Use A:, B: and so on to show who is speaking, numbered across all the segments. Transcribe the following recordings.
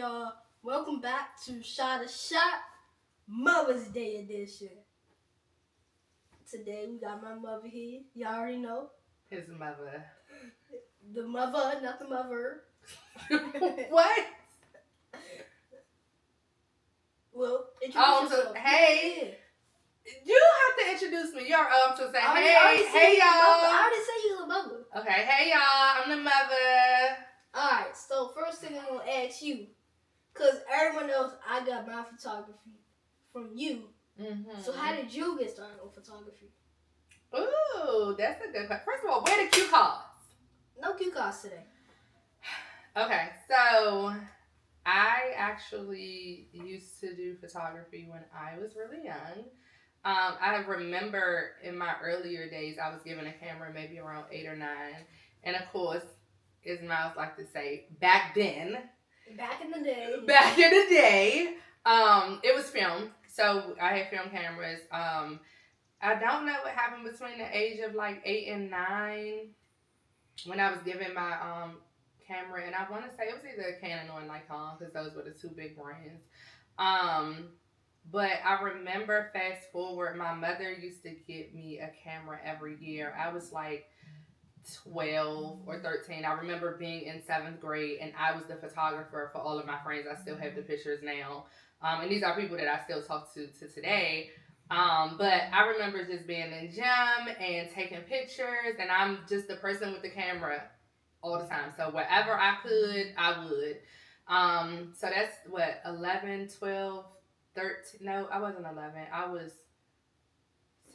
A: y'all? Welcome back to Shotta Mother's Day edition. Today we got my mother here. Y'all already know.
B: His mother.
A: The mother, not the mother.
B: What?
A: Well, introduce yourself.
B: Hey. You have to introduce me. You're to say, hey y'all.
A: I already said you the mother.
B: Okay, hey y'all, I'm the mother.
A: Alright, so first thing I'm going to ask you, because everyone knows I got my photography from you.
B: Mm-hmm.
A: So how did you get started on photography?
B: Ooh, that's a good question. First of all, where the cue cards?
A: No cue cards today.
B: Okay, so I actually used to do photography when I was really young. I remember in my earlier days, I was given a camera maybe around 8 or 9. And of course, as Myles like to say, back then.
A: Back in the day.
B: It was film. So I had film cameras. I don't know what happened between the age of like 8 and 9 when I was given my camera. And I want to say it was either a Canon or a Nikon because those were the two big brands. But I remember, fast forward, my mother used to get me a camera every year. I was like 12 or 13. I remember being in 7th grade and I was the photographer for all of my friends. I still have the pictures now. And these are people that I still talk to today. But I remember just being in gym and taking pictures, and I'm just the person with the camera all the time. So wherever I could, I would. So that's what, 11, 12, 13. No, I wasn't 11. I was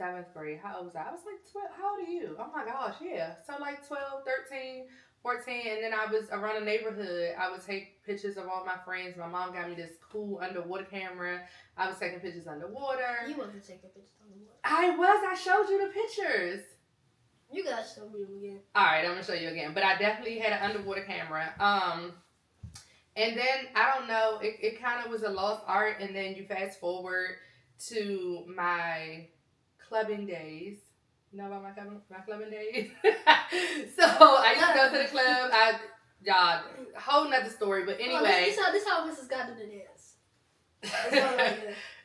B: 7th grade. How old was I? I was like 12. How old are you? Oh my gosh, yeah. So like 12, 13, 14. And then I was around the neighborhood. I would take pictures of all my friends. My mom got me this cool underwater camera. I was taking pictures underwater.
A: You wasn't taking pictures underwater.
B: I was. I showed you the pictures.
A: You gotta show me them again.
B: Alright, I'm gonna show you again. But I definitely had an underwater camera. And then, I don't know, it kind of was a lost art. And then you fast forward to my clubbing days. You know about my clubbing days? So, I used to go to the club. Y'all, whole nother story. But anyway.
A: This how Mrs. got to the dance.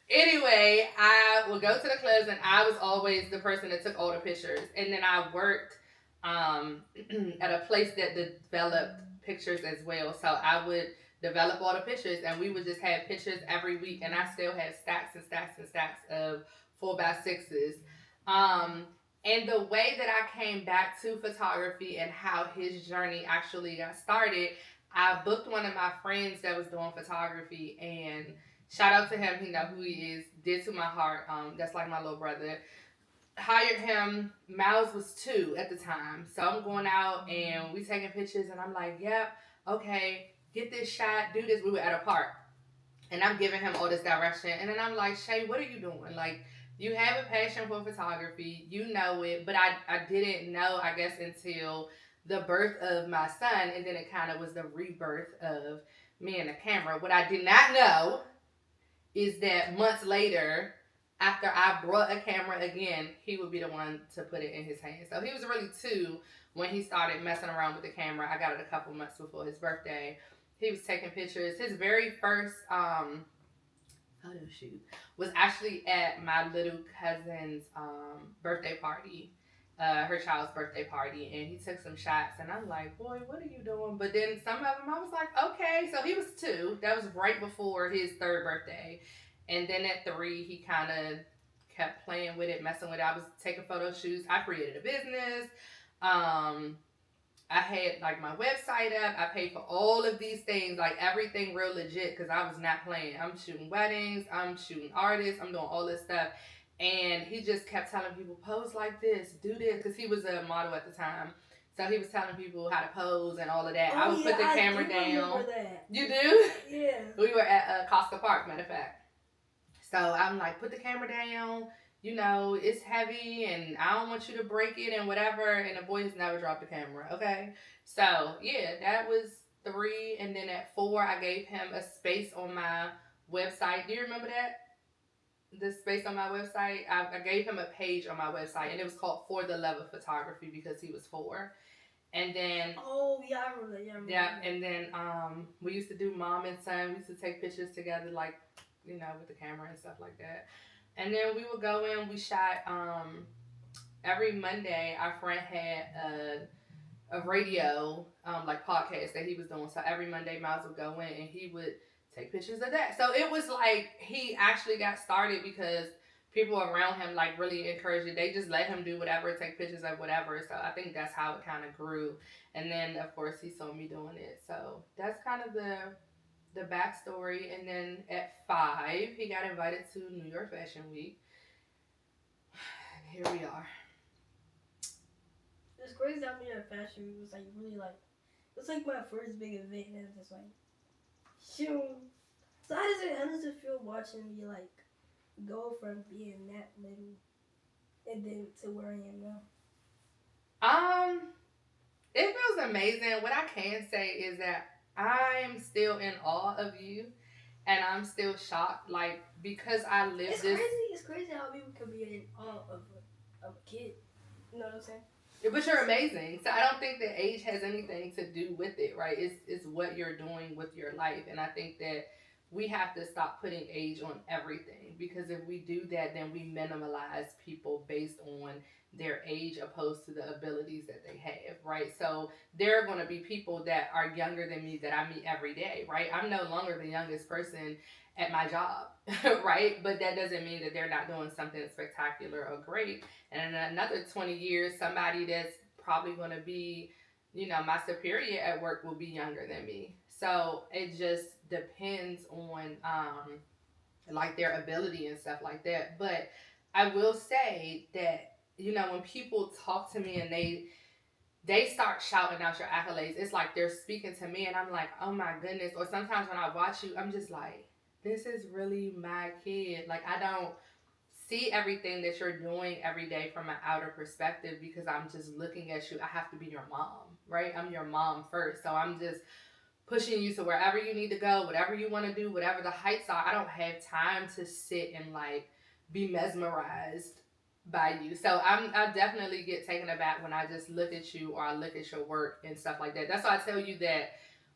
B: Anyway, I would go to the clubs and I was always the person that took all the pictures. And then I worked at a place that developed pictures as well. So I would develop all the pictures and we would just have pictures every week. And I still have stacks and stacks and stacks of 4x6s. And the way that I came back to photography and how his journey actually got started, I booked one of my friends that was doing photography, and shout out to him, he know who he is, dear to my heart, that's like my little brother. Hired him. Myles was 2 at the time. So I'm going out and we taking pictures and I'm like, yep, okay, get this shot, do this. We were at a park and I'm giving him all this direction. And then I'm like, Shay, what are you doing? Like, you have a passion for photography. You know it. But I didn't know, I guess, until the birth of my son. And then it kind of was the rebirth of me and the camera. What I did not know is that months later, after I brought a camera again, he would be the one to put it in his hands. So he was really 2 when he started messing around with the camera. I got it a couple months before his birthday. He was taking pictures. His very first photo shoot was actually at my little cousin's birthday party, her child's birthday party, and he took some shots, and I'm like, boy, what are you doing? But then some of them, I was like, okay. So he was 2. That was right before his 3rd birthday. And then at 3, he kind of kept playing with it, messing with it. I was taking photo shoots. I created a business. I had like my website up. I paid for all of these things, like everything real legit, because I was not playing. I'm shooting weddings. I'm shooting artists. I'm doing all this stuff. And he just kept telling people, pose like this, do this, because he was a model at the time. So he was telling people how to pose and all of that. I would put the camera down.
A: That.
B: You do?
A: Yeah.
B: We were at Costa Park, matter of fact. So I'm like, put the camera down. You know, it's heavy and I don't want you to break it and whatever. And the boy has never dropped the camera, okay? So, yeah, that was 3. And then at 4, I gave him a space on my website. Do you remember that? The space on my website? I gave him a page on my website, and it was called For the Love of Photography because he was 4. And then
A: Oh yeah, I remember that. Yeah, I remember
B: yeah,
A: that.
B: and then we used to do mom and son. We used to take pictures together, like with the camera and stuff like that. And then we would go in. We shot every Monday. Our friend had a radio like podcast that he was doing. So every Monday, Myles would go in and he would take pictures of that. So it was like he actually got started because people around him like really encouraged it. They just let him do whatever, take pictures of whatever. So I think that's how it kind of grew. And then of course he saw me doing it. So that's kind of the backstory. And then at 5, he got invited to New York Fashion Week. And here we are.
A: It's crazy how New York Fashion Week was like really like it's like my first big event and it's just like shoot. So how does it feel watching me like go from being that little and then to where I am now?
B: It feels amazing. What I can say is that I'm still in awe of you, and I'm still shocked, like because I lived this.
A: It's crazy how people can be in awe of a kid. You know what I'm saying?
B: But you're amazing. So I don't think that age has anything to do with it, right? It's what you're doing with your life, and I think that we have to stop putting age on everything because if we do that, then we minimalize people based on their age opposed to the abilities that they have, right? So there are going to be people that are younger than me that I meet every day, right? I'm no longer the youngest person at my job, right? But that doesn't mean that they're not doing something spectacular or great. And in another 20 years, somebody that's probably going to be, my superior at work will be younger than me. So it just depends on like their ability and stuff like that. But I will say that when people talk to me and they start shouting out your accolades, it's like they're speaking to me, and I'm like, oh my goodness. Or sometimes when I watch you, I'm just like, this is really my kid. Like I don't see everything that you're doing every day from an outer perspective because I'm just looking at you. I have to be your mom, right? I'm your mom first. So I'm just pushing you to wherever you need to go, whatever you want to do, whatever the heights are. I don't have time to sit and like be mesmerized by you. So I definitely get taken aback when I just look at you or I look at your work and stuff like that. That's why I tell you that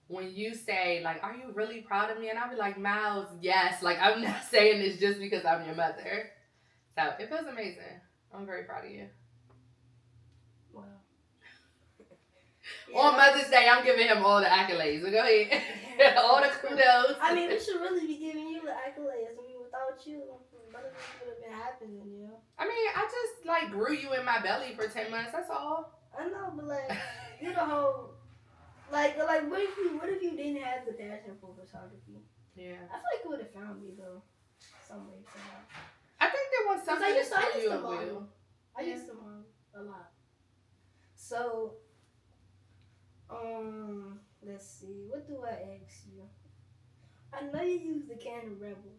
B: when you say like, are you really proud of me? And I'll be like, Myles, yes. Like I'm not saying this just because I'm your mother. So it feels amazing. I'm very proud of you.
A: Wow.
B: On Mother's Day, I'm giving him all the accolades. So go ahead. All the kudos.
A: I mean, we should really be giving you the accolades. I mean, without you, none of this would have been happening,
B: I mean, I just, like, grew you in my belly for 10 months. That's all.
A: I know, but, like, you the whole... Like, what if you didn't have the passion for photography?
B: Yeah.
A: I feel like you would have found me, though. Some way, somehow.
B: I think there was something
A: I used
B: you
A: to
B: will.
A: model. I used to model a lot. So... let's see. What do I ask you? I know you used the Canon Rebel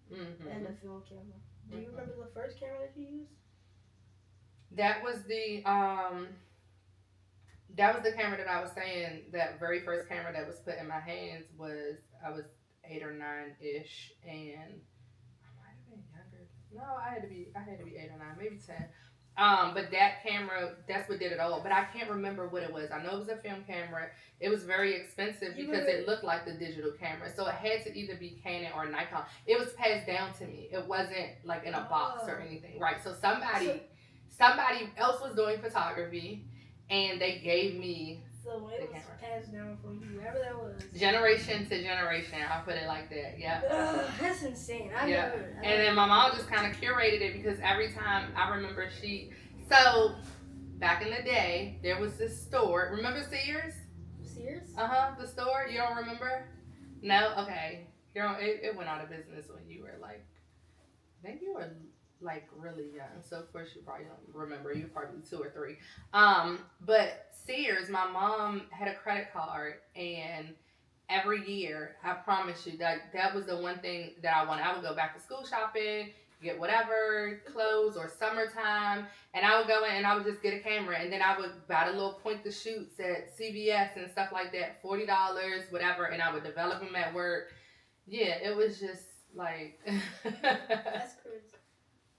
A: and the film camera. Do you remember the first camera that you used?
B: That was the camera that I was saying. That very first camera that was put in my hands was I was 8 or 9-ish, and I might have been younger. No, I had to be 8 or 9, maybe 10. But that camera, that's what did it all. But I can't remember what it was. I know it was a film camera. It was very expensive because it looked like the digital camera. So it had to either be Canon or Nikon. It was passed down to me. It wasn't like in a box or anything, right? So somebody else was doing photography, and they gave me
A: so it was camera. Passed down from whoever that was.
B: Generation to generation. I'll put it like that. Yeah.
A: That's insane.
B: And then my mom just kind of curated it because every time I remember so back in the day, there was this store. Remember Sears?
A: Sears?
B: The store. You don't remember? No? Okay. It went out of business when you were like, I think you were like really young. So of course you probably don't remember. You were probably 2 or 3. But Sears, my mom had a credit card, and every year, I promise you, that was the one thing that I wanted. I would go back to school shopping, get whatever clothes or summertime, and I would go in and I would just get a camera, and then I would buy the little point to shoots at CVS and stuff like that, $40, whatever, and I would develop them at work. Yeah, it was just like
A: That's crazy.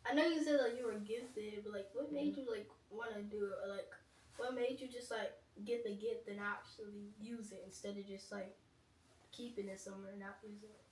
A: I know you said like you were gifted, but like what made you like want to do it, or like what made you just like get the gift and actually use it instead of just like keeping it somewhere and not using it.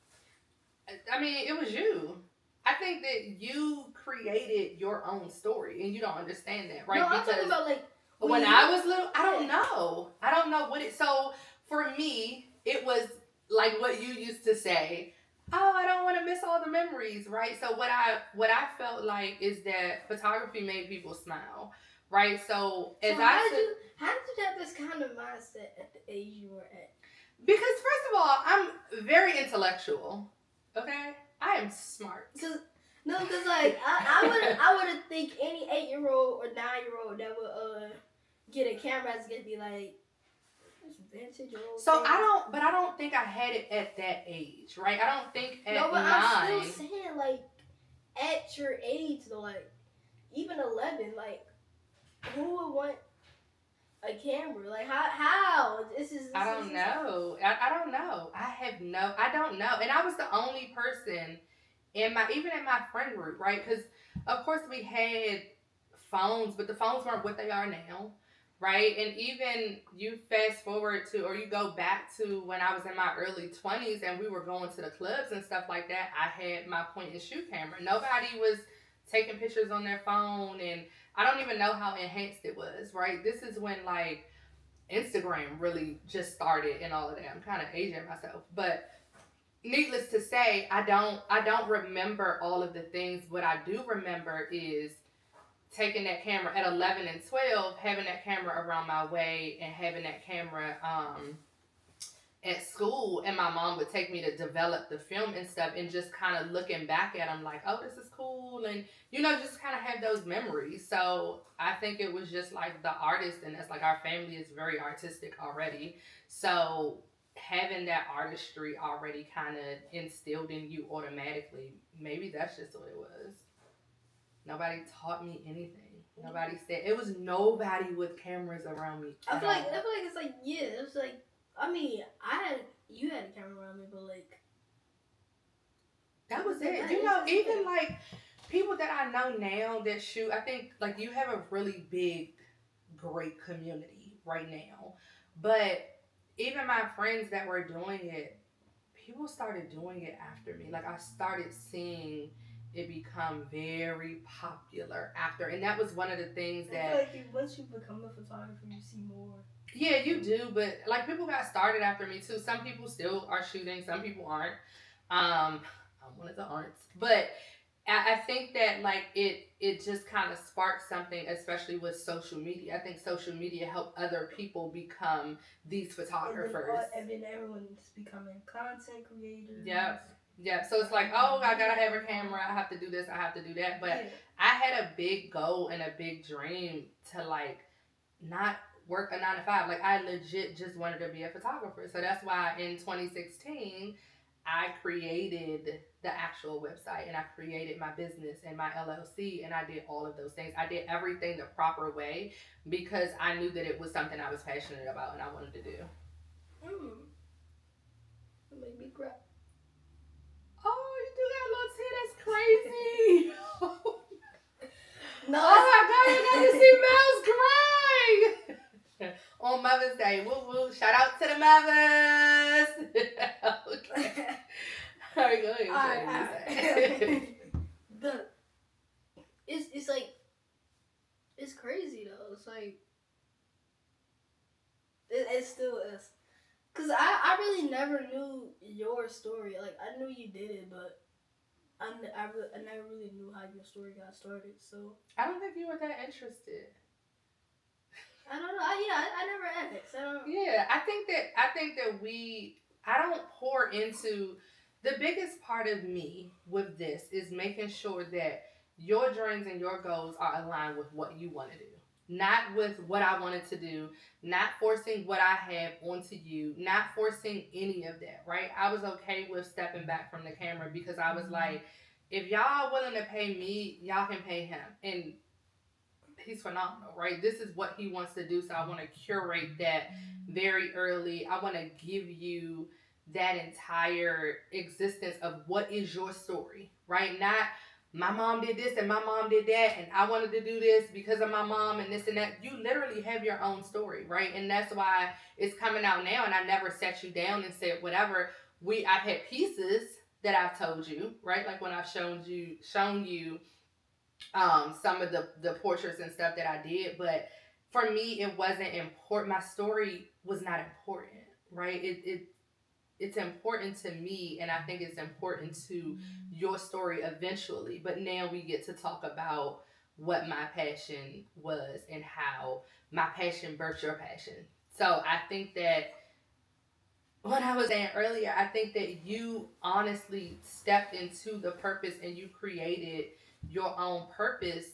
B: I mean, it was you. I think that you created your own story, and you don't understand that, right?
A: No, I'm talking about like
B: when I was little. I don't know. I don't know what it. So for me, it was like what you used to say. Oh, I don't want to miss all the memories, right? So what I felt like is that photography made people smile, right? So as
A: how did you have this kind of mindset at the age you were at?
B: Because first of all, I'm very intellectual. Okay, I am smart.
A: Because like I wouldn't think any 8-year-old or 9-year-old that would get a camera is gonna be like vintage old.
B: So thing. I don't think I had it at that age, right? I don't think at 9.
A: I'm still saying like at your age though, like even 11, like who would want a camera? Like how?
B: I don't know. I don't know. I don't know. And I was the only person even in my friend group, right? Because of course we had phones, but the phones weren't what they are now, right? And even you fast forward to, or you go back to when I was in my early 20s and we were going to the clubs and stuff like that, I had my point and shoot camera. Nobody was taking pictures on their phone, and I don't even know how enhanced it was, right? This is when like Instagram really just started and all of that. I'm kind of aging myself, but needless to say, I don't remember all of the things. What I do remember is taking that camera at 11 and 12, having that camera around my way, and having that camera at school, and my mom would take me to develop the film and stuff, and just kind of looking back at them like, oh, this is cool, and just kind of have those memories. So I think it was just like the artist, and that's like our family is very artistic already, so having that artistry already kind of instilled in you automatically, maybe that's just what it was. Nobody taught me anything. Nobody said, it was nobody with cameras around me.
A: I feel like it's like, yeah, it's like, I mean, you had a camera around me, but like,
B: that was it. Even like people that I know now that shoot, I think like you have a really big, great community right now. But even my friends that were doing it, people started doing it after me. Like I started seeing it become very popular after, and that was one of the things that.
A: I feel like once you become a photographer, you see more.
B: Yeah, you do, but like people got started after me too. Some people still are shooting, some people aren't. I'm one of the aren'ts, but I think that like it just kind of sparked something, especially with social media. I think social media helped other people become these photographers.
A: And then everyone's becoming content creators.
B: Yeah. So it's like, oh, I gotta have a camera. I have to do this. I have to do that. But yeah. I had a big goal and a big dream to like not work a 9 to 5. Like I legit just wanted to be a photographer. So that's why in 2016 I created the actual website, and I created my business and my LLC, and I did all of those things. I did everything the proper way because I knew that it was something I was passionate about and I wanted to do.
A: It made me cry.
B: Oh, you do that little tear. That's crazy.
A: No.
B: Oh my God, you got to see Myles cry. On Mother's Day. Woo woo. Shout out to the mothers. Okay. All right, go ahead.
A: It's like, it's crazy though. It's like, it still is. Because I really never knew your story. Like, I knew you did it, but I never really knew how your story got started. So
B: I don't think you were that interested.
A: I don't know. I never asked.
B: Yeah, I think that I don't pour into. The biggest part of me with this is making sure that your dreams and your goals are aligned with what you want to do. Not with what I wanted to do, not forcing what I have onto you, not forcing any of that, right? I was okay with stepping back from the camera because I was like, if y'all willing to pay me, y'all can pay him. And he's phenomenal, right? This is what he wants to do, so I want to curate that very early. I want to give you that entire existence of what is your story, right? Not my mom did this and my mom did that, and I wanted to do this because of my mom and this and that. You literally have your own story, right? And that's why it's coming out now. And I never sat you down and said whatever. I've had pieces that I've told you, right? Like when I've shown you some of the portraits and stuff that I did, but for me it wasn't important. My story was not important, right? It's important to me, and I think it's important to your story eventually. But now we get to talk about what my passion was and how my passion birthed your passion. So I think that what I was saying earlier, I think that you honestly stepped into the purpose and you created your own purpose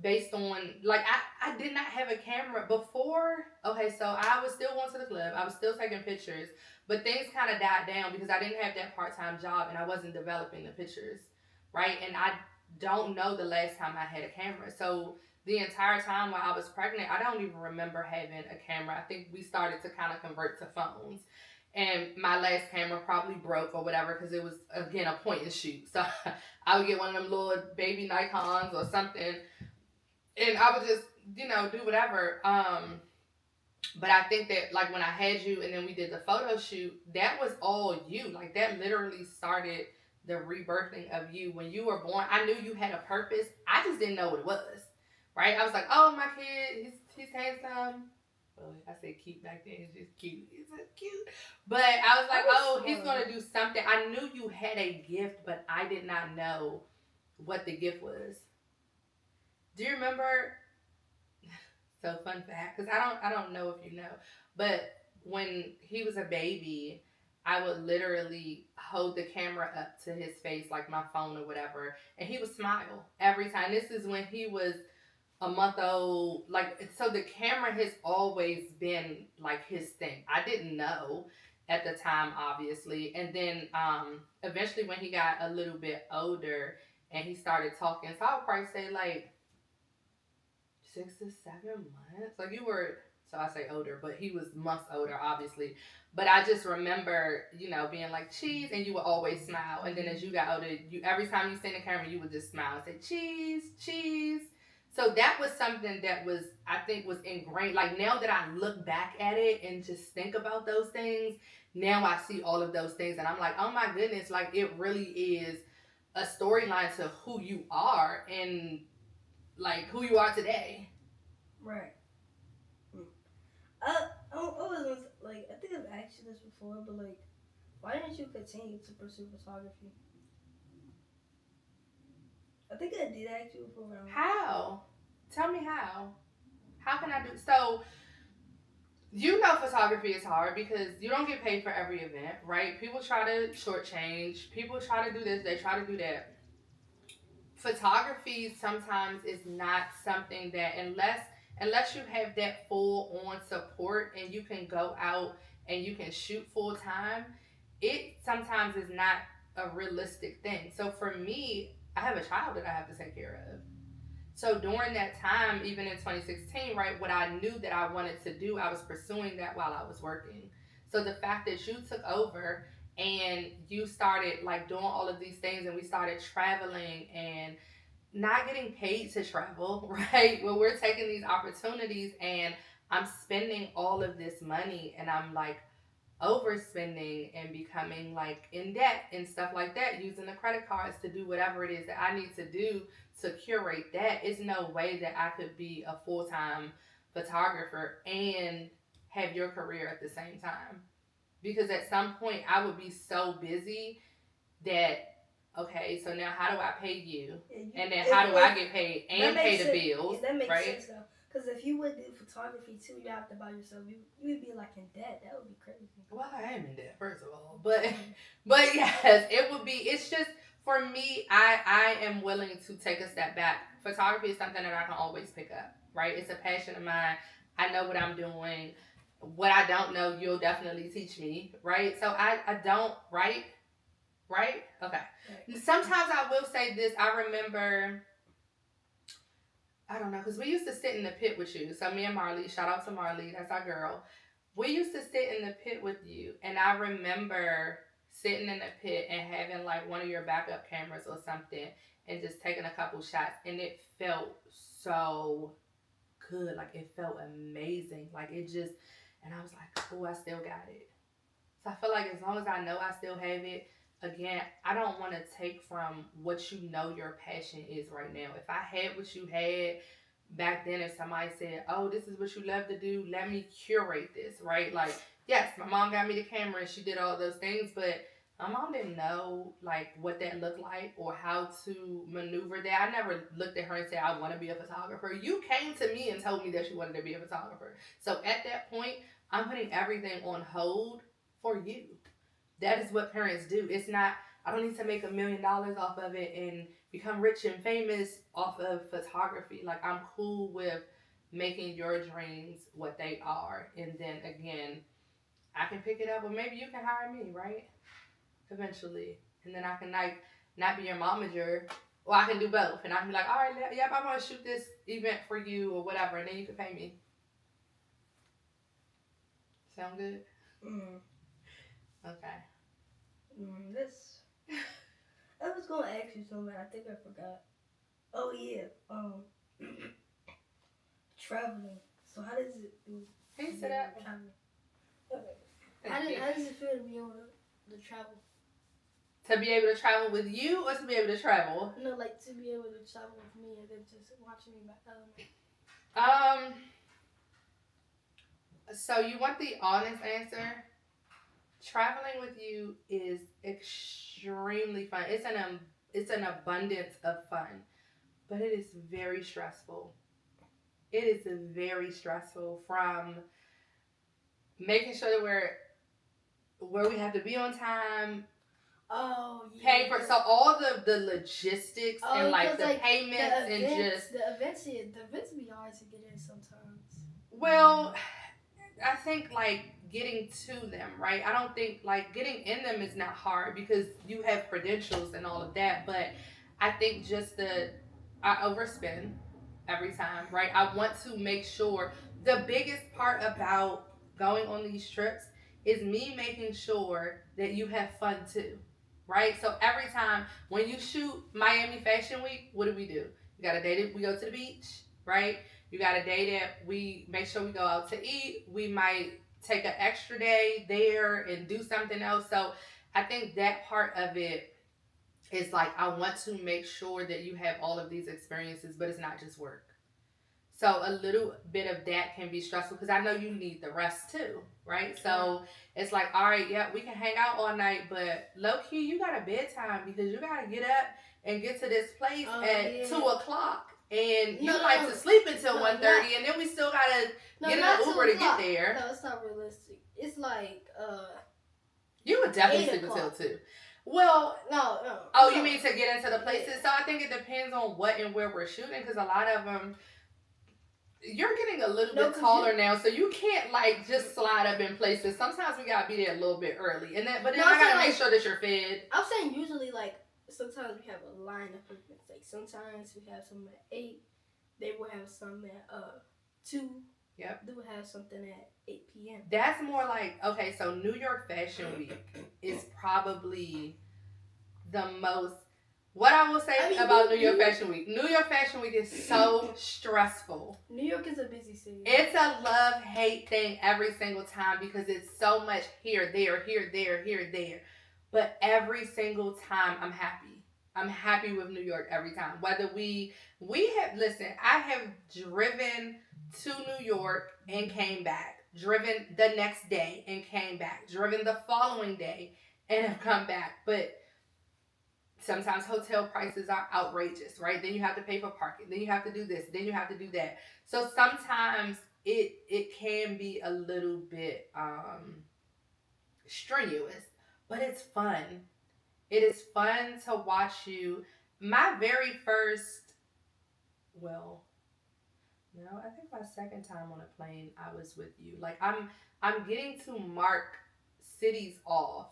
B: based on, like, I did not have a camera before. Okay, so I was still going to the club, I was still taking pictures, but things kind of died down because I didn't have that part-time job and I wasn't developing the pictures, right? And I don't know the last time I had a camera. So the entire time while I was pregnant, I don't even remember having a camera. I think we started to kind of convert to phones, and my last camera probably broke or whatever because it was, again, a point and shoot. So I would get one of them little baby Nikons or something, and I would just, do whatever. But I think that, like, when I had you and then we did the photo shoot, that was all you. Like, that literally started the rebirthing of you. When you were born, I knew you had a purpose. I just didn't know what it was, right? I was like, oh, my kid, he's handsome. Well, I said cute back then. He's just cute. He's so cute. But I was like, oh, he's going to do something. I knew you had a gift, but I did not know what the gift was. Do you remember? So fun fact, because I don't know if you know, but when he was a baby, I would literally hold the camera up to his face, like my phone or whatever, and he would smile every time. This is when he was a month old. Like, so the camera has always been like his thing. I didn't know at the time, obviously, and then eventually when he got a little bit older and he started talking, so I would probably say like 6 to 7 months. Like, you were, so I say older, but he was months older, obviously. But I just remember, being like, cheese, and you would always smile. And then as you got older, every time you seen the camera, you would just smile and say, cheese, cheese. So that was something that was, I think, was ingrained. Like, now that I look back at it and just think about those things, now I see all of those things. And I'm like, oh my goodness, like, it really is a storyline to who you are and, like, who you are today.
A: Right. I was like, I think I've asked you this before, but like, why didn't you continue to pursue photography? I think I did ask you before.
B: How? Tell me how. How can I do so? Photography is hard because you don't get paid for every event, right? People try to shortchange. People try to do this. They try to do that. Photography sometimes is not something that, unless you have that full on support and you can go out and you can shoot full time, it sometimes is not a realistic thing. So for me, I have a child that I have to take care of. So during that time, even in 2016, right, what I knew that I wanted to do, I was pursuing that while I was working. So the fact that you took over and you started like doing all of these things and we started traveling and not getting paid to travel, right? Well, we're taking these opportunities and I'm spending all of this money and I'm like overspending and becoming like in debt and stuff like that, using the credit cards to do whatever it is that I need to do to curate that. It's no way that I could be a full-time photographer and have your career at the same time. Because at some point I would be so busy that, okay, so now how do I pay you? And then how do I get paid and pay the bills?
A: That makes
B: right?
A: sense though. Because if you would do photography too, you have to buy yourself. You would be like in debt. That would be crazy.
B: Well, I am in debt, first of all. But yes, it would be. It's just, for me, I am willing to take a step back. Photography is something that I can always pick up, right? It's a passion of mine. I know what I'm doing. What I don't know, you'll definitely teach me, right? So I don't, right? Okay. Right. Sometimes I will say this. I remember, I don't know, because we used to sit in the pit with you. So me and Marley, shout out to Marley, that's our girl. We used to sit in the pit with you. And I remember sitting in the pit and having like one of your backup cameras or something and just taking a couple shots, and it felt so good. Like it felt amazing. Like it just, and I was like, oh, I still got it. So I feel like as long as I know I still have it, again, I don't want to take from what you know your passion is right now. If I had what you had back then, if somebody said, oh, this is what you love to do, let me curate this, right? Like, yes, my mom got me the camera and she did all those things, but my mom didn't know like what that looked like or how to maneuver that. I never looked at her and said, I want to be a photographer. You came to me and told me that you wanted to be a photographer. So at that point, I'm putting everything on hold for you. That is what parents do. It's not, I don't need to make $1 million off of it and become rich and famous off of photography. Like, I'm cool with making your dreams what they are. And then again, I can pick it up, or maybe you can hire me, right? Eventually. And then I can like not be your momager, or I can do both. And I can be like, all right, yep, I want to shoot this event for you or whatever, and then you can pay me. Sound good?
A: Mm.
B: Okay.
A: This. I was gonna ask you something. I think I forgot. Oh yeah. Traveling. So how does it feel?
B: Can you say that?
A: Traveling.
B: Okay.
A: How does it feel to be able to travel?
B: To be able to travel with you, or to be able to travel?
A: No, like to be able to travel with me and then just watching me back home.
B: So you want the honest answer? Traveling with you is extremely fun. It's an abundance of fun, but it is very stressful. It is very stressful, from making sure that we're where we have to be on time.
A: Oh yeah.
B: Paying for, so all the logistics and like the payments
A: the
B: and just
A: the events be hard to get in sometimes.
B: Well, I think like getting to them, right? I don't think like getting in them is not hard because you have credentials and all of that, but I think just I overspend every time, right? I want to make sure, the biggest part about going on these trips is me making sure that you have fun too, right? So every time when you shoot Miami Fashion Week, what do? You got a day that we go to the beach, right? You got a day that we make sure we go out to eat. We might take an extra day there and do something else. So I think that part of it is like, I want to make sure that you have all of these experiences, but it's not just work. So a little bit of that can be stressful because I know you need the rest too, right? So it's like, all right, yeah, we can hang out all night, but low key, you got a bedtime because you got to get up and get to this place at 2 o'clock. And you like to sleep until 1:30, and then we still got to get an Uber to get there.
A: No, it's not realistic. It's like,
B: you would definitely sleep until 2. Well,
A: no.
B: Oh, you mean to get into the places? Yeah. So I think it depends on what and where we're shooting, because a lot of them, you're getting a little bit taller now, so you can't like just slide up in places. Sometimes we gotta be there a little bit early, and then I gotta make sure that you're fed.
A: I'm saying usually like sometimes we have a line of movements. Like sometimes we have some at 8. They will have some at 2.
B: Yep.
A: They will have something at 8 p.m.
B: That's more like, okay, so New York Fashion Week is probably the most. What I will say about New York Fashion Week. New York Fashion Week is so stressful.
A: New York is a busy city.
B: It's a love-hate thing every single time because it's so much here, there. But every single time I'm happy. I'm happy with New York every time. Whether we have, listen, I have driven to New York and came back. Driven the next day and came back. Driven the following day and have come back. But sometimes hotel prices are outrageous, right? Then you have to pay for parking. Then you have to do this. Then you have to do that. So sometimes it can be a little bit strenuous, but it's fun. It is fun to watch you. My very first, well, no, I think my second time on a plane, I was with you. Like I'm getting to mark cities off,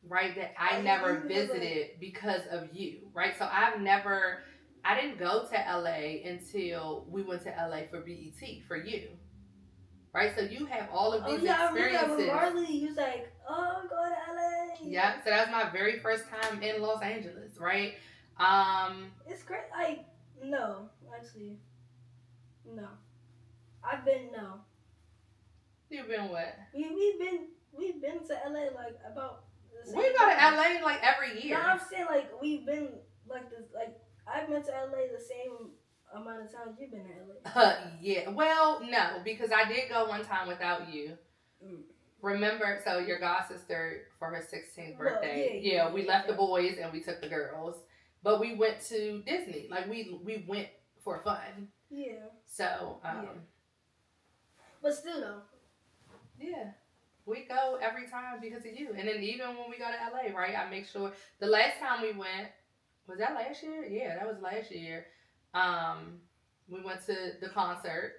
B: right, that I never visited because of you, right? So I didn't go to LA until we went to LA for BET for you. right? So you have all of
A: Oh
B: these
A: yeah, I remember that when
B: experiences.
A: Marley, he was like, "Oh, I'm going to LA."
B: Yeah, so that was my very first time in Los Angeles, right?
A: It's great. Like, no, actually, no. I've been no.
B: You've been what?
A: We've been to LA like about the same
B: We go to
A: time.
B: LA like every year.
A: No, I'm saying like we've been like this. Like I've been to LA the same amount of times you've been to LA.
B: Yeah. Well, no, because I did go one time without you. Remember, so your god sister for her 16th birthday. Well, we left the boys and we took the girls, but we went to Disney. Like we went for fun.
A: Yeah.
B: So
A: But still though.
B: Yeah. We go every time because of you. And then even when we go to LA, right, I make sure the last time we went, was that last year? Yeah, that was last year. We went to the concert,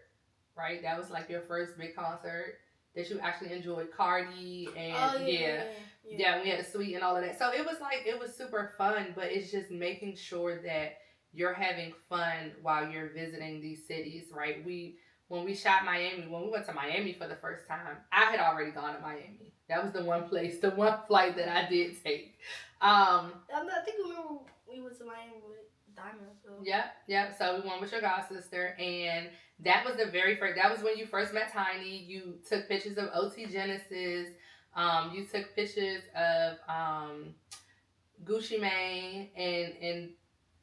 B: right? That was like your first big concert that you actually enjoyed. Cardi and yeah, we had a suite and all of that. So it was super fun, but it's just making sure that you're having fun while you're visiting these cities, right? When we shot Miami, when we went to Miami for the first time, I had already gone to Miami. That was the one flight that I did take.
A: I think I remember we went to Miami with Diamond. So.
B: Yep. So we went with your god sister, and that was the very first. That was when you first met Tiny. You took pictures of OT Genesis. You took pictures of Gucci Mane and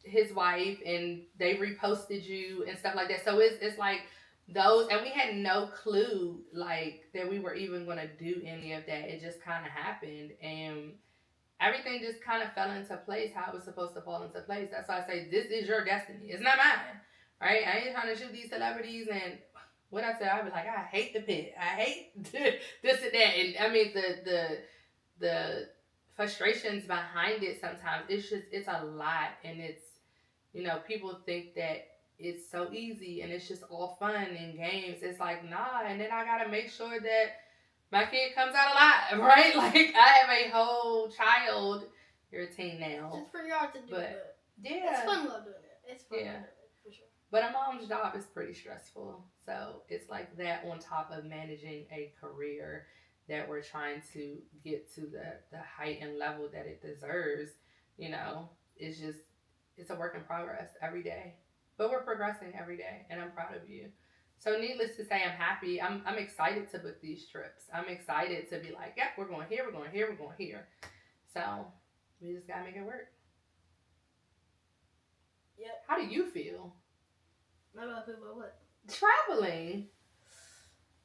B: his wife, and they reposted you and stuff like that. So it's like those, and we had no clue like that we were even gonna do any of that. It just kind of happened, and everything just kind of fell into place how it was supposed to fall into place. That's why I say this is your destiny. It's not mine, right? I ain't trying to shoot these celebrities, and what I said, I was like, I hate the pit. I hate this and that, and I mean the frustrations behind it. Sometimes it's a lot, and it's people think that it's so easy and it's just all fun and games. It's like, nah, and then I gotta make sure that my kid comes out alive, right? Like I have a whole child. You're a teen now.
A: It's pretty hard to do, but
B: yeah,
A: it's fun while doing it. It's fun while doing it, for sure.
B: But a mom's job is pretty stressful, so it's like that on top of managing a career that we're trying to get to the height and level that it deserves. It's a work in progress every day, but we're progressing every day, and I'm proud of you. So needless to say, I'm happy. I'm excited to book these trips. I'm excited to be like, yep, we're going here, we're going here, we're going here. So we just gotta make it work.
A: Yep.
B: How do you feel?
A: How do I feel about what?
B: Traveling.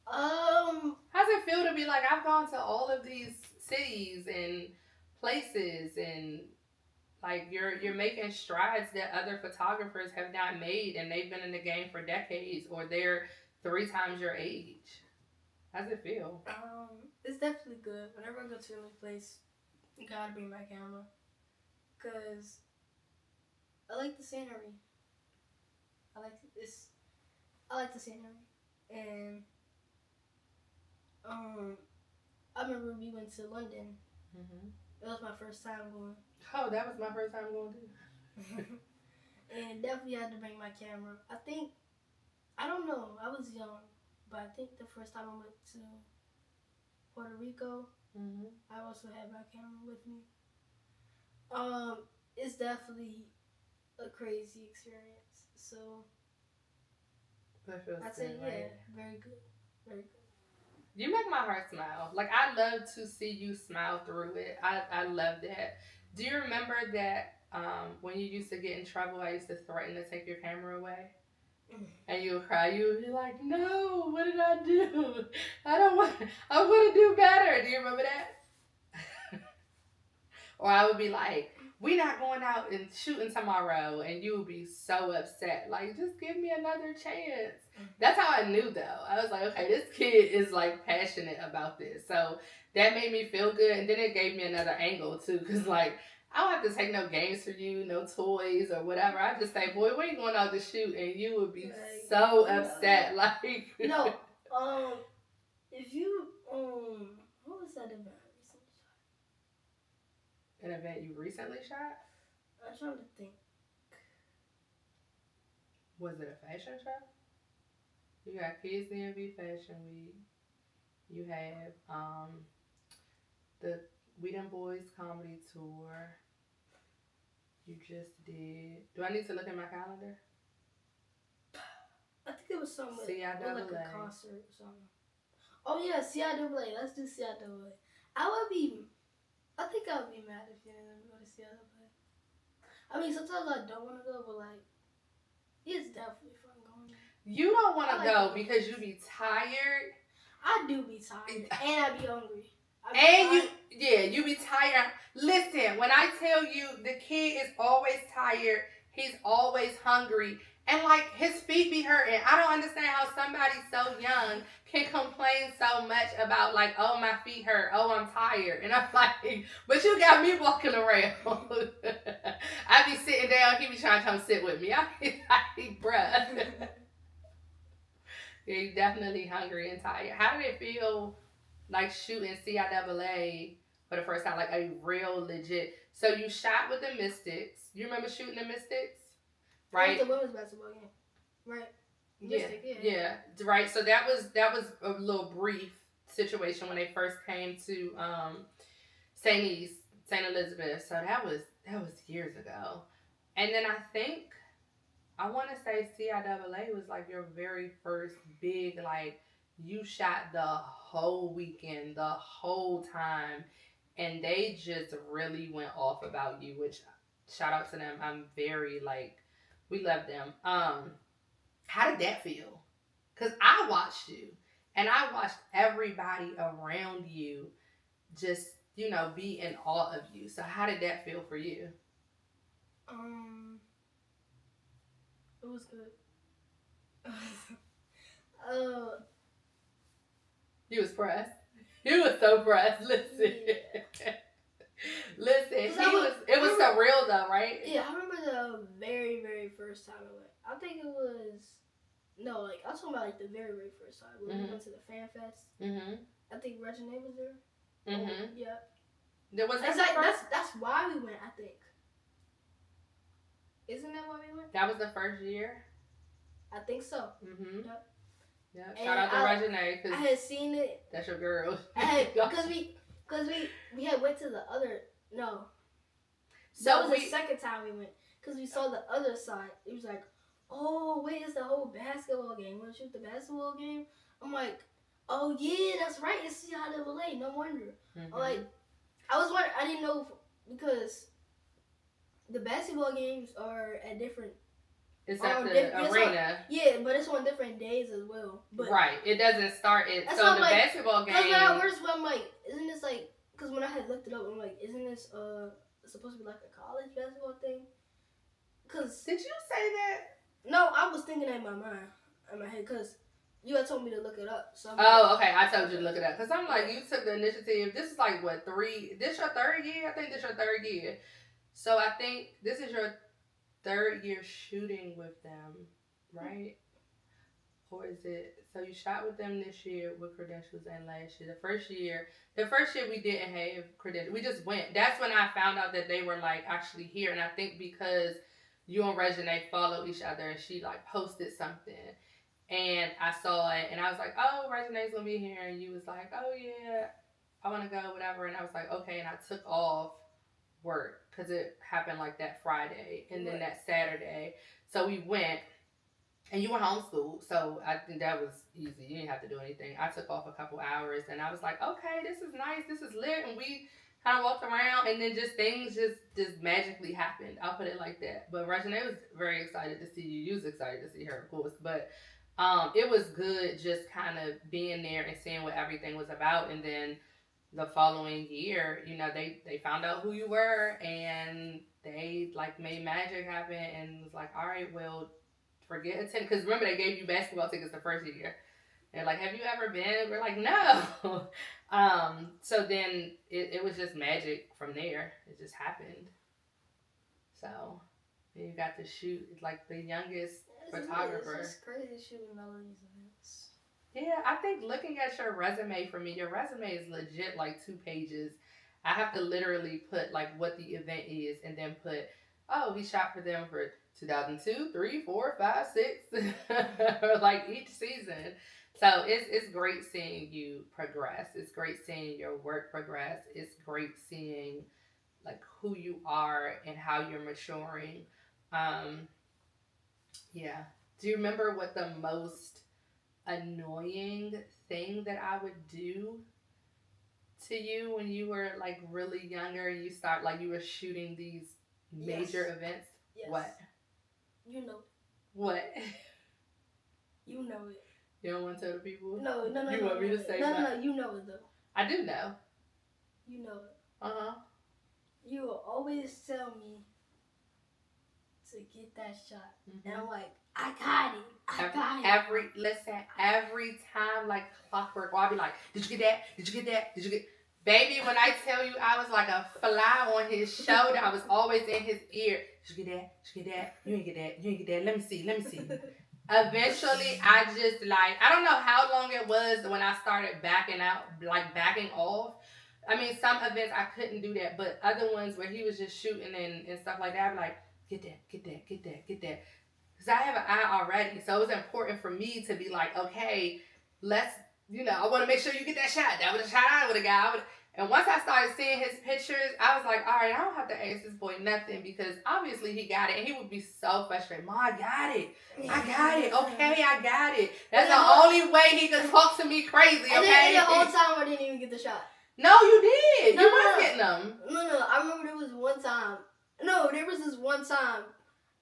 B: How's it feel to be like, I've gone to all of these cities and places, and like you're making strides that other photographers have not made, and they've been in the game for decades, or they're 3 times your age. How's it feel?
A: It's definitely good. Whenever I go to a new place, you gotta bring my camera, cause I like the scenery. I like the scenery, and I remember we went to London.
B: Mm-hmm.
A: It was my first time going.
B: Oh, that was my first time going too.
A: And definitely had to bring my camera. I don't know, I was young, but I think the first time I went to Puerto Rico, I also had my camera with me. It's definitely a crazy experience. So I'd say right? Very good, very good.
B: You make my heart smile. Like, I love to see you smile through it. I love that. Do you remember that when you used to get in trouble, I used to threaten to take your camera away? And you would cry. You would be like, no, what did I do? I want to do better. Do you remember that? Or I would be like, we're not going out and shooting tomorrow, and you would be so upset. Like, just give me another chance. That's how I knew, though. I was like, okay, this kid is like passionate about this. So that made me feel good, and then it gave me another angle too, because like, I don't have to take no games for you, no toys or whatever. I just say, boy, we ain't going out to shoot, and you would be so upset. Like,
A: no, if you what was that event?
B: An event you recently shot?
A: I'm trying to think.
B: Was it a fashion show? You got Kids DMV Fashion Week. You have the We Them Boys Comedy Tour. You just did. Do I need to look at my calendar?
A: I think it was something with
B: CIAA.
A: like a concert or something. Oh yeah, CIAA. Let's do CIAA. I think I would be mad if you didn't go to CIAA. I mean, sometimes I don't want to go, but like, it's definitely fun going there.
B: You don't want to
A: I like
B: go
A: it.
B: because you be tired.
A: I do be tired, and I be hungry.
B: You be tired. Listen, when I tell you the kid is always tired, he's always hungry, and like his feet be hurting. I don't understand how somebody so young can complain so much about like, oh my feet hurt, oh I'm tired, and I'm like, but you got me walking around. I be sitting down, he be trying to come sit with me. I be like, bruh. Yeah, you definitely hungry and tired. How did it feel? Like shooting CIAA for the first time, like a real legit. So you shot with the Mystics. You remember shooting the Mystics, right?
A: The women's basketball game, right? Mystic,
B: yeah, right. So that was a little brief situation when they first came to St. Elizabeth. So that was years ago, and then I want to say CIAA was like your very first big like. You shot the whole weekend, the whole time, and they just really went off about you, which shout out to them. I'm very like, we love them. How did that feel? Because I watched you, and I watched everybody around you just, be in awe of you. So how did that feel for you?
A: It was good.
B: You was pressed. You was so pressed. Listen. Yeah. Listen, it was surreal though, right?
A: Yeah, I remember the very, very first time I went. I think it was, no, like, I was talking about like the very, very first time when we went to the Fan Fest. I think Regina was there. Yeah.
B: There was
A: that's why we went, I think. Isn't that why we went?
B: That was the first year?
A: I think so.
B: Yep. Yeah, shout out to Regina.
A: I had seen it.
B: That's your girl.
A: Because we had went to the other, no. So that was the second time we went. Because we saw the other side. It was like, oh, wait, it's the whole basketball game. Want to shoot the basketball game? I'm like, oh, yeah, that's right. It's CIAA. No wonder. Like, I was wondering. I didn't know because the basketball games are at different.
B: It's at the arena.
A: Yeah, but it's on different days as well. But
B: right. It doesn't start it. So the basketball game.
A: Because when I first went, I'm like, isn't this like? Because when I had looked it up, I'm like, isn't this supposed to be like a college basketball thing? Cause
B: did you say that?
A: No, I was thinking that in my mind, in my head, because you had told me to look it up. So
B: okay. I told you to look it up because I'm like, you took the initiative. This is like what, 3? This your third year? I think this your third year. So I think this is your third year shooting with them, right? Or is it, so you shot with them this year with credentials and last year. The first year we didn't have credentials. We just went. That's when I found out that they were like actually here. And I think because you and Regina follow each other and she like posted something and I saw it and I was like, oh, Regina's gonna be here. And you was like, oh yeah, I want to go, whatever. And I was like, okay. And I took off work because it happened like that Friday and then that Saturday. So we went and you were homeschooled. So I think that was easy. You didn't have to do anything. I took off a couple hours and I was like, okay, this is nice. This is lit. And we kind of walked around and then just things just magically happened. I'll put it like that. But Regina was very excited to see you. You was excited to see her, of course. But it was good just kind of being there and seeing what everything was about. And then the following year, they found out who you were and they like made magic happen and was like, all right, well, forget attending. Because remember, they gave you basketball tickets the first year. They're like, have you ever been? We're like, no. So then it was just magic from there. It just happened. So then you got to shoot like the youngest photographer.
A: It's just crazy shooting all these events.
B: Yeah, I think looking at your resume for me, your resume is legit like 2 pages. I have to literally put like what the event is and then put oh, he shot for them for 2002, 3, 4, 5, 6, like each season. So it's great seeing you progress. It's great seeing your work progress. It's great seeing like who you are and how you're maturing. Um, yeah. Do you remember what the most annoying thing that I would do to you when you were like really younger and you start like you were shooting these major events?
A: Yes.
B: What?
A: You know.
B: What?
A: You know it.
B: You don't want to tell the people?
A: No.
B: You want me to say
A: no,
B: that?
A: No, you know it though.
B: I do know.
A: You know it.
B: Uh-huh.
A: You will always tell me to get that shot.
B: Mm-hmm.
A: And I'm like, I got it.
B: Every time like clockwork, I'll be like, did you get that? Did you get that? Did you get Baby, when I tell you I was like a fly on his shoulder, I was always in his ear. Did you get that? Did you get that? You ain't get that. You ain't get that. Let me see. Eventually, I just like, I don't know how long it was when I started backing off. I mean, some events I couldn't do that, but other ones where he was just shooting and stuff like that, I'm like, get that. Because I have an eye already. So it was important for me to be like, okay, let's, I want to make sure you get that shot. That was a shot I would have got. And once I started seeing his pictures, I was like, all right, I don't have to ask this boy nothing because obviously he got it. And he would be so frustrated. Mom, I got it. Okay, I got it. That's the only way he could talk to me crazy, okay?
A: And the whole time I didn't even get the shot.
B: No, you did. You were getting them.
A: No. I remember there was one time. No, there was this one time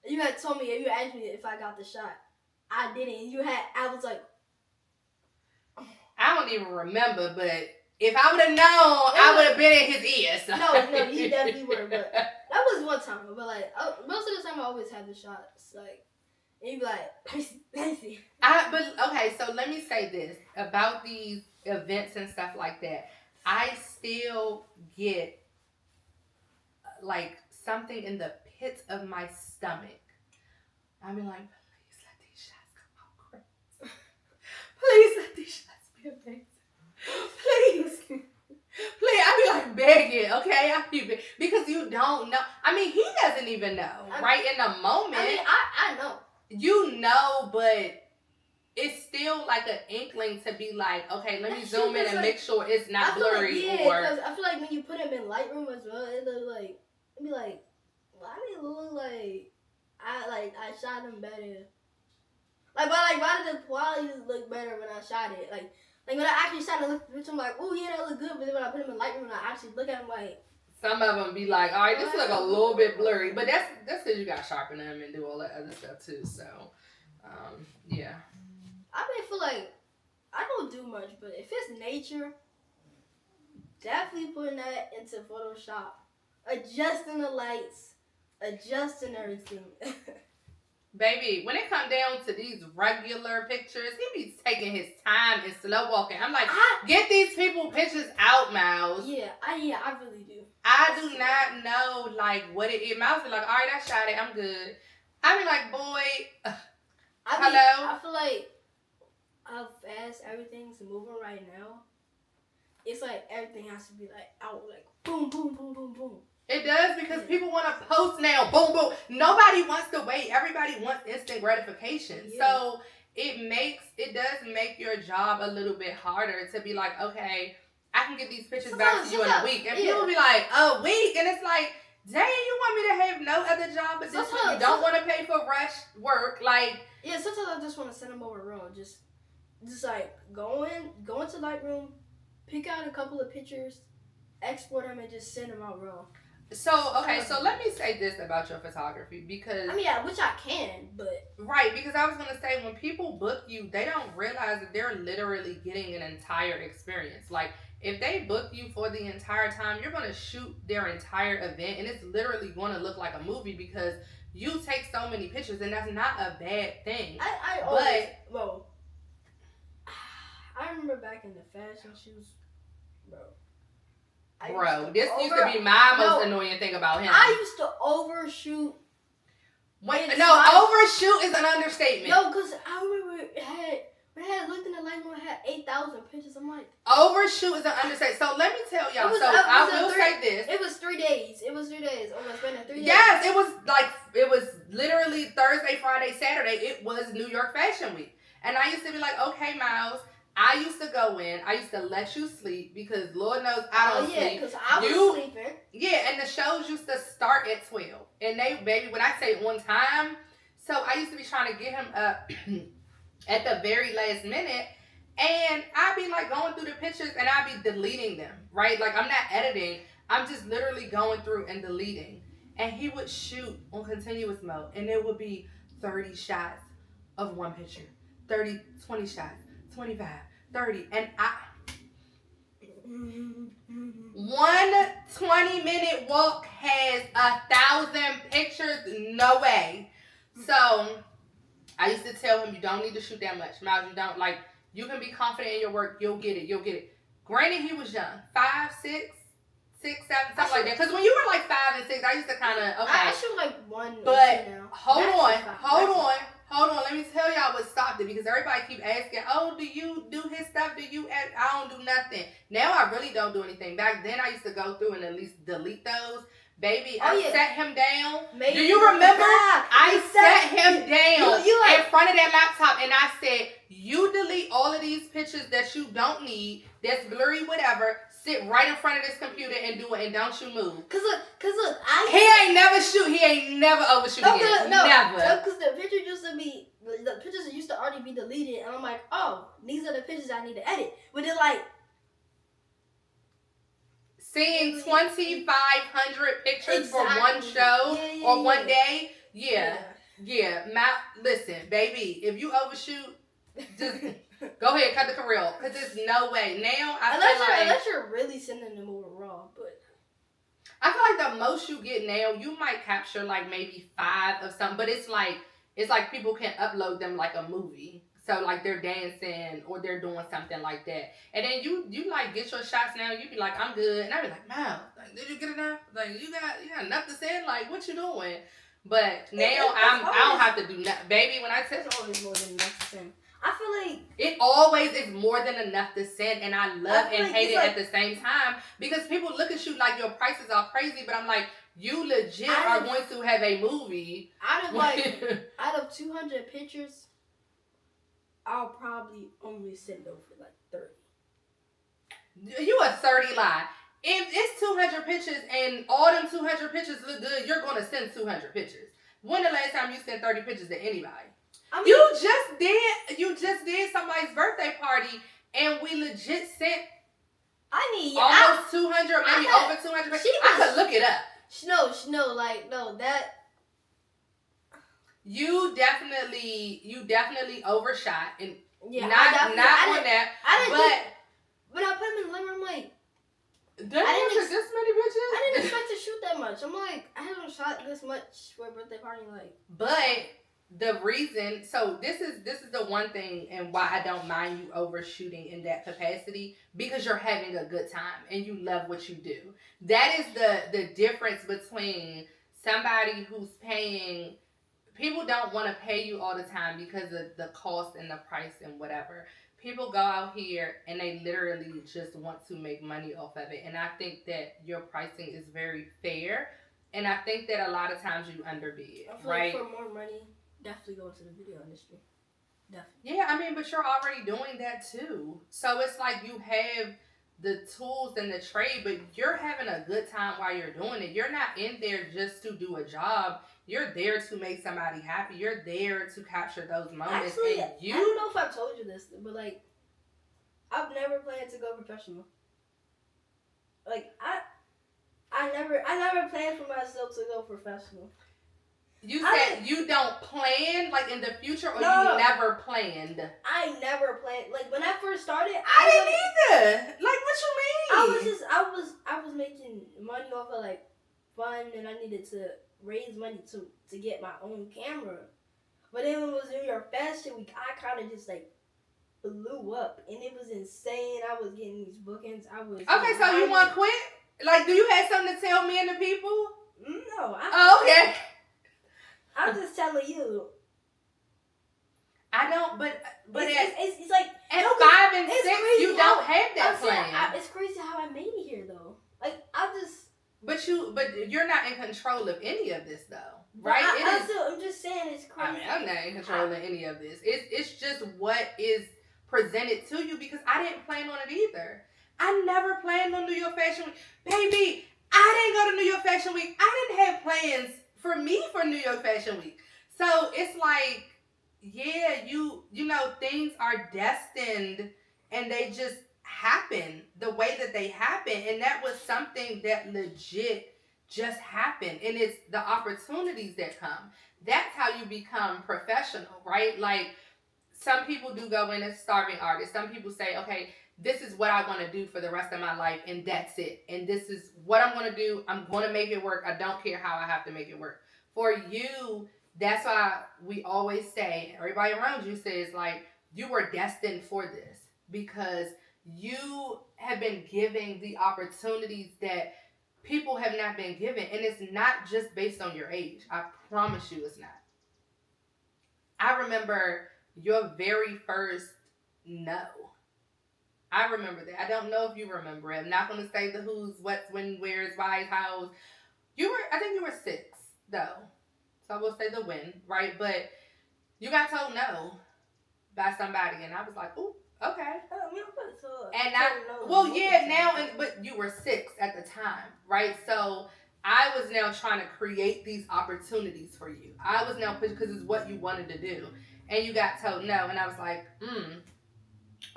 A: you had told me, you asked me if I got the shot. I didn't. I was like.
B: I don't even remember, but if I would have known, I would have been in his ear. So.
A: No, you definitely were. But that was one time. But like most of the time, I always have the shots. Like, and you be like, let me see.
B: But okay, so let me say this about these events and stuff like that. I still get like something in the pits of my stomach. I be like, please let these shots come out great. Please let these shots be amazing. Please. I be like begging, okay? Because you don't know. I mean, he doesn't even know, right? In the moment.
A: I mean, I know.
B: You know, but it's still like an inkling to be like, okay, let me zoom in and make sure it's not blurry.
A: Because I feel like when you put him in Lightroom as well, it'd be like, why did it look like I shot him better? Why did the quality look better when I shot it? Like when I actually shot it, I'm like, oh yeah, that look good. But then when I put him in Lightroom, I actually look at him like.
B: Some of them be like, all right, this look a little bit blurry, but that's because you got to sharpen them and do all that other stuff too. So, yeah.
A: I feel like I don't do much, but if it's nature, definitely putting that into Photoshop, adjusting the lights, adjusting everything.
B: Baby, when it come down to these regular pictures, he be taking his time and slow walking. I'm like, get these people pictures out, Myles.
A: Yeah, I really do.
B: I do not know like what it is. Myles be like, all right, I shot it, I'm good. I be like, boy, hello.
A: I feel like how fast everything's moving right now. It's like everything has to be like out, like boom, boom, boom, boom, boom.
B: It does because people want to post now. Boom, boom. Nobody wants to wait. Everybody wants instant gratification. Yeah. So it does make your job a little bit harder to be like, okay, I can get these pictures back to you in a week. And people be like, a week? And it's like, dang, you want me to have no other job but this one? You don't want to pay for rush work. Like,
A: yeah, sometimes I just want to send them over raw. Just like go into Lightroom, pick out a couple of pictures, export them, and just send them out raw.
B: So, okay, so let me say this about your photography because...
A: I mean, yeah, which I can, but...
B: Right, because I was going to say, when people book you, they don't realize that they're literally getting an entire experience. Like, if they book you for the entire time, you're going to shoot their entire event, and it's literally going to look like a movie because you take so many pictures, and that's not a bad thing.
A: I remember back in the fashion shoes, bro.
B: This used to be my most annoying thing about him.
A: I used to overshoot.
B: Overshoot is an understatement.
A: No, because I remember When I had looked in the light when I had 8,000 pictures, I'm like,
B: overshoot is an understatement. So let me tell y'all. I will say this.
A: It was 3 days. It was 3 days. Almost spending 3 days.
B: Yes, it was literally Thursday, Friday, Saturday. It was New York Fashion Week. And I used to be like, okay, Myles, I used to go in. I used to let you sleep because Lord knows I don't sleep.
A: Yeah, because I was sleeping.
B: Yeah, and the shows used to start at 12. And baby, when I say on time, so I used to be trying to get him up at the very last minute. And I'd be like going through the pictures and I'd be deleting them, right? Like I'm not editing. I'm just literally going through and deleting. And he would shoot on continuous mode. And there would be 30 shots of one picture. 30, 20 shots, 25, 30. And one 20-minute walk has 1,000 pictures. No way. So I used to tell him, you don't need to shoot that much. Myles, you don't. Like, you can be confident in your work. You'll get it. You'll get it. Granted, he was young. 5, 6, 7, something like that. Because when you were like 5 and 6, I used to kind of, okay.
A: I shoot like 1
B: but
A: now.
B: Hold on. Let me tell y'all what stopped it. Because everybody keep asking, oh, do you do his stuff? I don't do nothing. Now I really don't do anything. Back then, I used to go through and at least delete those. Baby, I set him down. Do you remember? I set him down in front of that laptop and I said, you delete all of these pictures that you don't need, that's blurry, whatever. Sit right in front of this computer and do it and don't you move.
A: Cause look,
B: he ain't never overshoot again. Never.
A: Because the pictures used to already be deleted and I'm like, oh, these are the pictures I need to edit. But they're like,
B: seeing 2,500 pictures for one show or one day, listen, baby, if you overshoot, just go ahead, cut the career, because there's no way. Now,
A: unless you're really sending them over raw, but
B: I feel like the most you get now, you might capture like maybe 5 of something, but it's like people can upload them like a movie. So like they're dancing or they're doing something like that. And then you like get your shots now, you be like, I'm good. And I be like, Myles, like, did you get enough? Like you got enough to say? Like what you doing? But now I don't have to do nothing. Baby, when I tell
A: it's always more than enough to send. I feel like
B: it always is more than enough to send, and I love and hate it at the same time because people look at you like your prices are crazy, but I'm like, you legit are going to have a movie.
A: Out of 200 pictures, I'll probably only send over like 30.
B: You a 30 lie. If it's 200 pictures and all them 200 pictures look good, you're going to send 200 pictures. When the last time you sent 30 pictures to anybody? I mean, you just did somebody's birthday party and we legit sent almost 200, maybe over 200 pictures. I could look it up. You definitely overshot and not on that.
A: But I put them in the living room like,
B: this many pictures?
A: I didn't expect to shoot that much. I'm like, I haven't shot this much for a birthday party like.
B: But the reason, so this is the one thing and why I don't mind you overshooting in that capacity, because you're having a good time and you love what you do. That is the difference between somebody who's paying. People don't want to pay you all the time because of the cost and the price and whatever. People go out here and they literally just want to make money off of it. And I think that your pricing is very fair. And I think that a lot of times you underbid,
A: I feel like for more money, definitely go into the video industry. Definitely.
B: Yeah, I mean, but you're already doing that too. So it's like you have the tools and the trade, but you're having a good time while you're doing it. You're not in there just to do a job. You're there to make somebody happy. You're there to capture those moments.
A: Actually, I don't know if I've told you this, but like, I've never planned to go professional. Like, I never planned for myself to go professional.
B: You said you don't plan, like, in the future, or you never planned?
A: I never planned. Like, when I first started,
B: I didn't either. Like, what you mean?
A: I was making money off of, like, fun, and I needed to raise money to get my own camera. But then when it was New York Fashion Week, I kind of just, like, blew up, and it was insane. I was getting these bookings.
B: Okay, so you want to quit? Like, do you have something to tell me and the people?
A: No.
B: Okay.
A: I'm just telling you.
B: I don't, but
A: it's like
B: at
A: no,
B: 5 and
A: it's
B: 6,
A: crazy
B: you don't have that plan.
A: It's crazy how I made it here though. Like I just.
B: But you're not in control of any of this though, right?
A: I'm just saying it's crazy.
B: I mean, I'm not in control of any of this. It's just what is presented to you because I didn't plan on it either. I never planned on New York Fashion Week, baby. I didn't go to New York Fashion Week. I didn't have plans for me for New York Fashion Week. So it's like, yeah, you know, things are destined and they just happen the way that they happen. And that was something that legit just happened. And it's the opportunities that come. That's how you become professional, right? Like some people do go in as starving artists. Some people say, okay, this is what I want to do for the rest of my life and that's it. And this is what I'm going to do. I'm going to make it work. I don't care how I have to make it work. For you, that's why we always say, everybody around you says like, you were destined for this because you have been given the opportunities that people have not been given. And it's not just based on your age. I promise you it's not. I remember your very first no. I remember that. I don't know if you remember it. I'm not going to say the who's, what's, when, where's, why's, how's. I think you were 6, though. So I will say the when, right? But you got told no by somebody, and I was like, ooh, okay. But you were 6 at the time, right? So I was now trying to create these opportunities for you. I was now pushing because it's what you wanted to do. And you got told no, and I was like,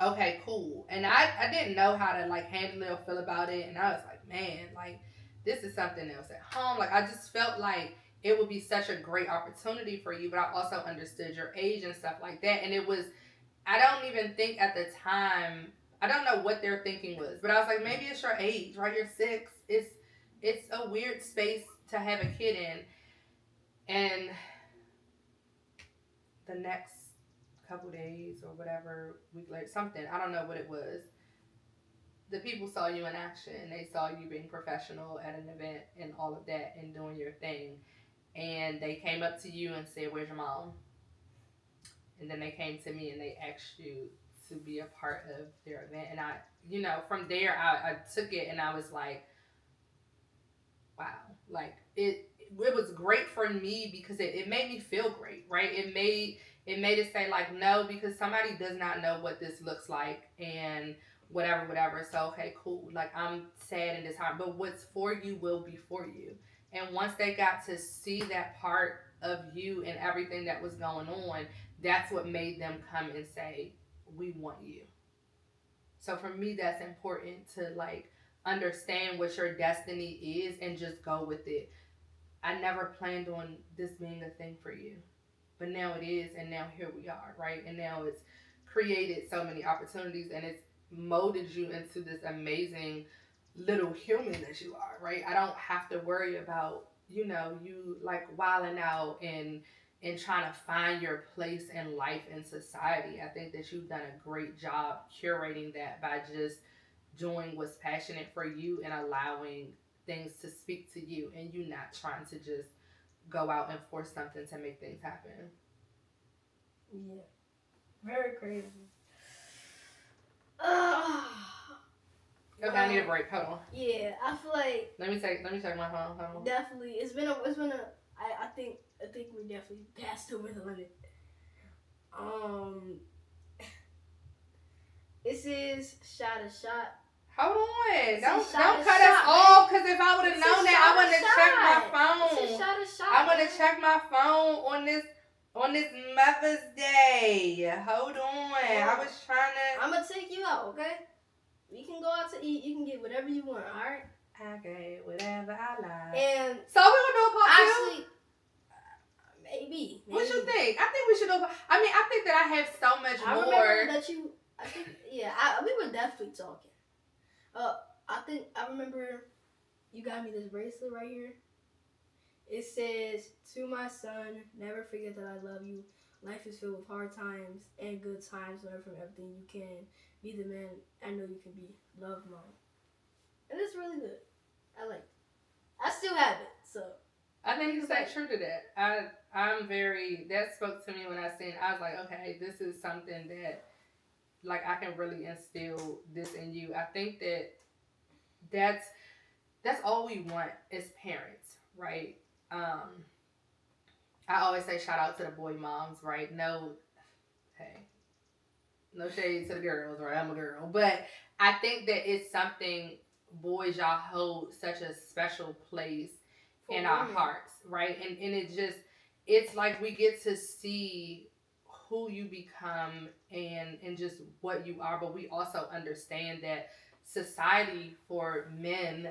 B: okay, cool. And I didn't know how to like handle it or feel about it. And I was like, man, like this is something else at home. Like I just felt like it would be such a great opportunity for you. But I also understood your age and stuff like that. And it was, I don't even think at the time, I don't know what their thinking was. But I was like, maybe it's your age, right? You're 6. It's a weird space to have a kid in. And the next couple days or whatever, week later, something, I don't know what it was. The people saw you in action. They saw you being professional at an event and all of that and doing your thing. And they came up to you and said, where's your mom? And then they came to me and they asked you to be a part of their event. And I, you know, from there, I took it and I was like, wow. Like, it was great for me because it made me feel great, right? It made it say like, no, because somebody does not know what this looks like and whatever. So, okay, cool. Like, I'm sad in this time, but what's for you will be for you. And once they got to see that part of you and everything that was going on, that's what made them come and say, we want you. So for me, that's important to like understand what your destiny is and just go with it. I never planned on this being a thing for you, but now it is, and now here we are, right? And now it's created so many opportunities and it's molded you into this amazing little human that you are, right? I don't have to worry about, you know, you like wilding out and trying to find your place in life and society. I think that you've done a great job curating that by just doing what's passionate for you and allowing things to speak to you and you not trying to just go out and force something to make things happen.
A: Yeah. Very crazy.
B: Okay, I need a break. Hold on.
A: Yeah, I feel like.
B: Let me check my phone. Hold on.
A: Definitely, I think we definitely passed over the limit. This is Shotta.
B: Hold on. Don't cut us off, because if I would have known that, I wouldn't have checked my phone. I would have checked my phone on this Mother's Day. Hold on. I was trying to.
A: I'm gonna take you out, okay? We can go out to eat. You can get whatever you want, alright?
B: I get whatever I like.
A: And
B: so we're gonna do a part 2?
A: Maybe.
B: What you think? I think we should do. I mean, I think that I have so much more.
A: I remember that you. I think we were definitely talking. I remember you got me this bracelet right here. It says, "To my son, never forget that I love you. Life is filled with hard times and good times. Learn from everything you can. Be the man I know you can be. Love, Mom." And it's really good. I like it. I still have it, so.
B: I think you stay true to that. That spoke to me when I seen. I was like, okay, this is something that, like, I can really instill this in you. I think that's all we want as parents, right? I always say shout out to the boy moms, right? No, hey, no shade to the girls, right? I'm a girl, but I think that it's something boys y'all hold such a special place in our hearts, right? And it's like we get to see who you become and just what you are, but we also understand that society for men,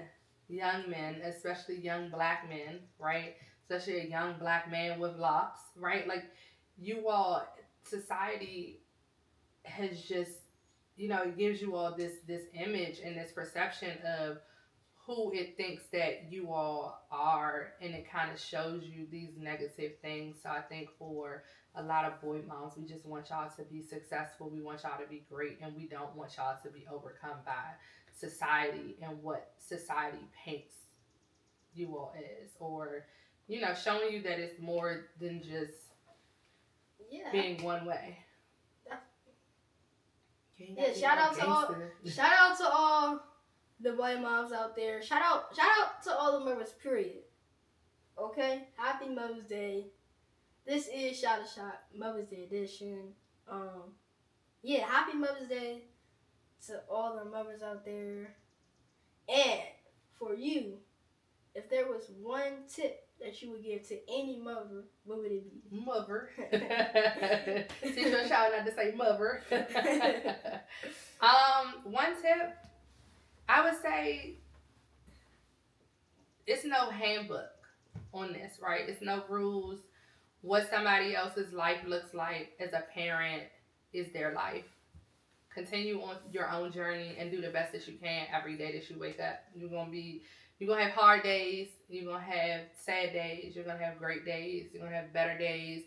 B: young men, especially young black men, right? Especially a young black man with locks, right? Like you all, society has just, it gives you all this image and this perception of who it thinks that you all are, and it kind of shows you these negative things. So I think for a lot of boy moms, we just want y'all to be successful, we want y'all to be great, and we don't want y'all to be overcome by society and what society paints you all as, or showing you that it's more than just being one way.
A: Yeah, shout out to all the boy moms out there. Shout out to all the mothers, period. Okay? Happy Mother's Day. This is Shotta Mother's Day edition. Happy Mother's Day to all the mothers out there. And for you, if there was one tip that you would give to any mother, what would it be?
B: Mother. Teach your child not to say mother. One tip, I would say it's no handbook on this, right? It's no rules. What somebody else's life looks like as a parent is their life. Continue on your own journey and do the best that you can every day that you wake up. You're gonna have hard days, you're gonna have sad days, you're gonna have great days, you're gonna have better days,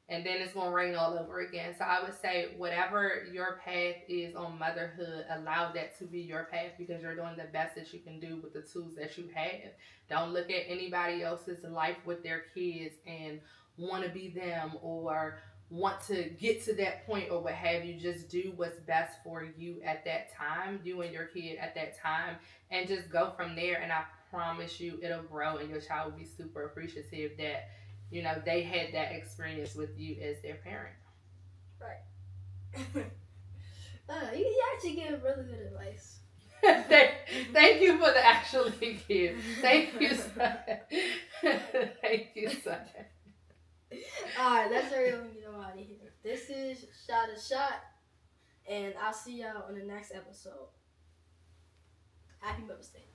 B: and then it's gonna rain all over again. So I would say whatever your path is on motherhood, allow that to be your path, because you're doing the best that you can do with the tools that you have. Don't look at anybody else's life with their kids and want to be them or want to get to that point or what have you. Just do what's best for you at that time, you and your kid at that time, and just go from there. And I promise you it'll grow, and your child will be super appreciative that they had that experience with you as their parent.
A: Right. You actually give really good advice.
B: Thank you for the actually give. Thank you, son. Thank you, son.
A: Alright, that's everything you know out of here. This is Shotta, and I'll see y'all on the next episode. Happy Mother's Day.